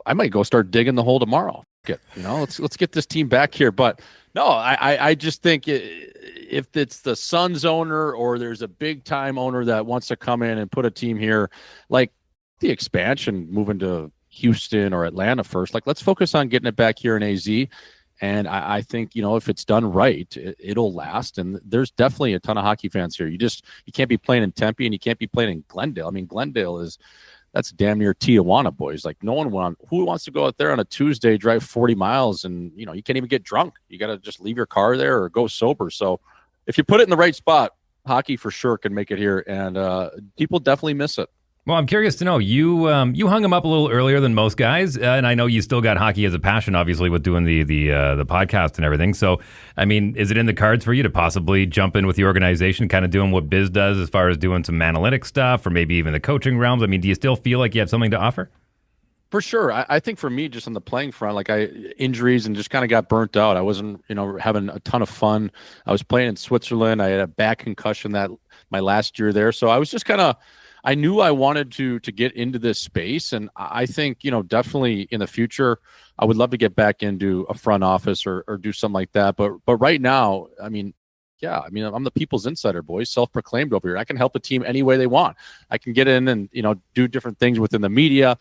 I might go start digging the hole tomorrow. Let's get this team back here. But no, I just think if it's the Suns owner or there's a big time owner that wants to come in and put a team here, like the expansion, moving to Houston or Atlanta first, like let's focus on getting it back here in AZ. And I think, if it's done right, it'll last. And there's definitely a ton of hockey fans here. You can't be playing in Tempe and you can't be playing in Glendale. I mean, Glendale that's damn near Tijuana, boys. Like who wants to go out there on a Tuesday, drive 40 miles and, you can't even get drunk. You got to just leave your car there or go sober. So if you put it in the right spot, hockey for sure can make it here. And people definitely miss it. Well, I'm curious to know, you hung him up a little earlier than most guys, and I know you still got hockey as a passion, obviously, with doing the podcast and everything. So, I mean, is it in the cards for you to possibly jump in with the organization, kind of doing what Biz does as far as doing some analytic stuff or maybe even the coaching realms? I mean, do you still feel like you have something to offer? For sure. I think for me, just on the playing front, like injuries and just kind of got burnt out. I wasn't, having a ton of fun. I was playing in Switzerland. I had a back concussion my last year there. So I was just I knew I wanted to get into this space. And I think, definitely in the future, I would love to get back into a front office or do something like that. But right now, I'm the people's insider, boys, self-proclaimed over here. I can help a team any way they want. I can get in and, do different things within the media,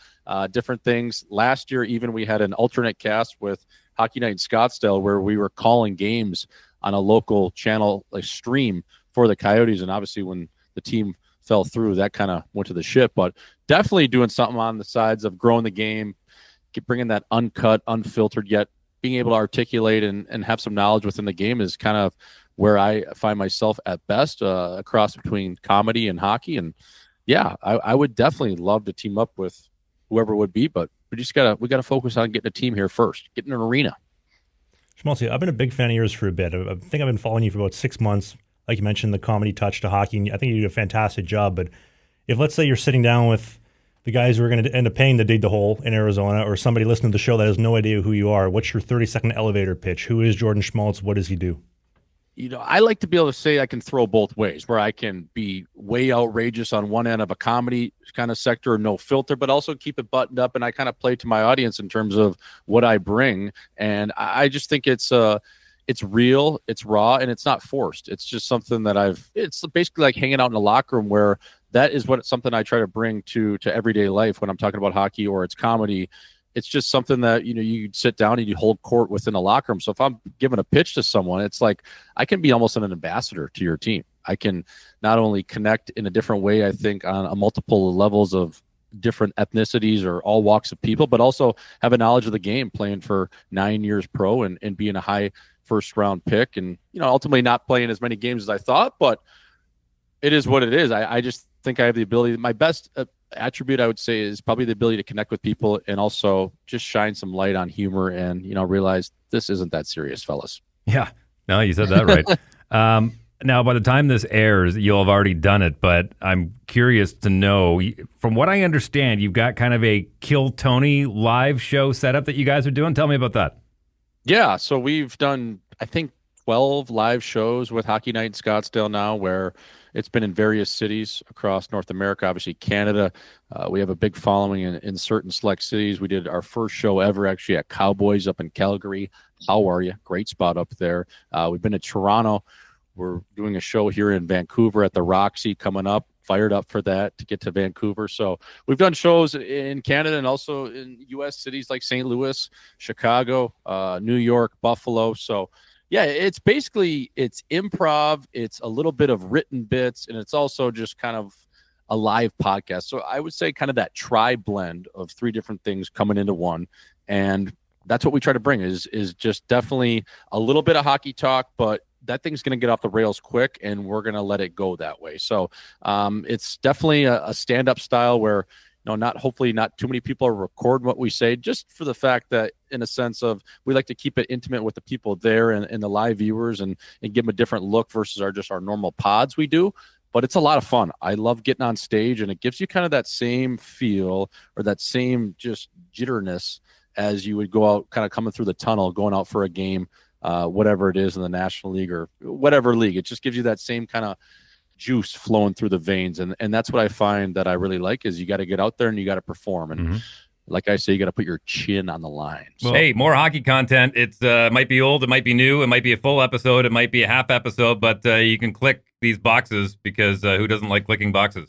different things. Last year, even we had an alternate cast with Hockey Night in Scottsdale where we were calling games on a local channel, like stream for the Coyotes. And obviously when the team fell through, that kind of went to the ship, but definitely doing something on the sides of growing the game, bringing that uncut, unfiltered, yet being able to articulate and have some knowledge within the game is kind of where I find myself at best, a cross between comedy and hockey. And yeah, I would definitely love to team up with whoever it would be, but we got to focus on getting a team here first, getting an arena. Schmaltz, I've been a big fan of yours for a bit. I think I've been following you for about 6 months. Like you mentioned, the comedy touch to hockey, and I think you do a fantastic job. But if, let's say, you're sitting down with the guys who are going to end up paying to dig the hole in Arizona, or somebody listening to the show that has no idea who you are, what's your 30-second elevator pitch? Who is Jordan Schmaltz? What does he do? I like to be able to say I can throw both ways, where I can be way outrageous on one end of a comedy kind of sector, no filter, but also keep it buttoned up. And I kind of play to my audience in terms of what I bring. And I just think it's real, it's raw, and it's not forced. It's just something that it's basically like hanging out in a locker room, where that is something I try to bring to everyday life when I'm talking about hockey or it's comedy. It's just something that, you sit down and you hold court within a locker room. So if I'm giving a pitch to someone, it's like I can be almost an ambassador to your team. I can not only connect in a different way, I think, on a multiple levels of different ethnicities or all walks of people, but also have a knowledge of the game, playing for 9 years pro and being a high first round pick, and ultimately not playing as many games as I thought, but it is what it is. I just think I have the ability. My best attribute, I would say, is probably the ability to connect with people and also just shine some light on humor and realize this isn't that serious, fellas. Yeah, no, you said that right. Now, by the time this airs, you'll have already done it, but I'm curious to know, from what I understand, you've got kind of a Kill Tony live show setup that you guys are doing. Tell me about that. Yeah, so we've done, I think, 12 live shows with Hockey Night in Scottsdale now, where it's been in various cities across North America, obviously Canada. We have a big following in certain select cities. We did our first show ever actually at Cowboys up in Calgary. How are you? Great spot up there. We've been to Toronto. We're doing a show here in Vancouver at the Roxy coming up. Fired up for that to get to Vancouver. So we've done shows in Canada and also in U.S. cities like St. Louis, Chicago, New York, Buffalo. So yeah, it's improv. It's a little bit of written bits, and it's also just kind of a live podcast. So I would say kind of that tri-blend of three different things coming into one. And that's what we try to bring is just definitely a little bit of hockey talk, but that thing's going to get off the rails quick, and we're going to let it go that way. So it's definitely a stand-up style where, hopefully not too many people are recording what we say, just for the fact that, in a sense of, we like to keep it intimate with the people there and the live viewers and give them a different look versus our normal pods we do. But it's a lot of fun. I love getting on stage, and it gives you kind of that same feel or that same just jitterness as you would go out kind of coming through the tunnel, going out for a game, whatever it is in the National League or whatever league. It just gives you that same kind of juice flowing through the veins. And that's what I find that I really like is you got to get out there and you got to perform. And Like I say, you got to put your chin on the line. So. Hey, more hockey content. It's might be old, it might be new, it might be a full episode, it might be a half episode, but you can click these boxes because who doesn't like clicking boxes?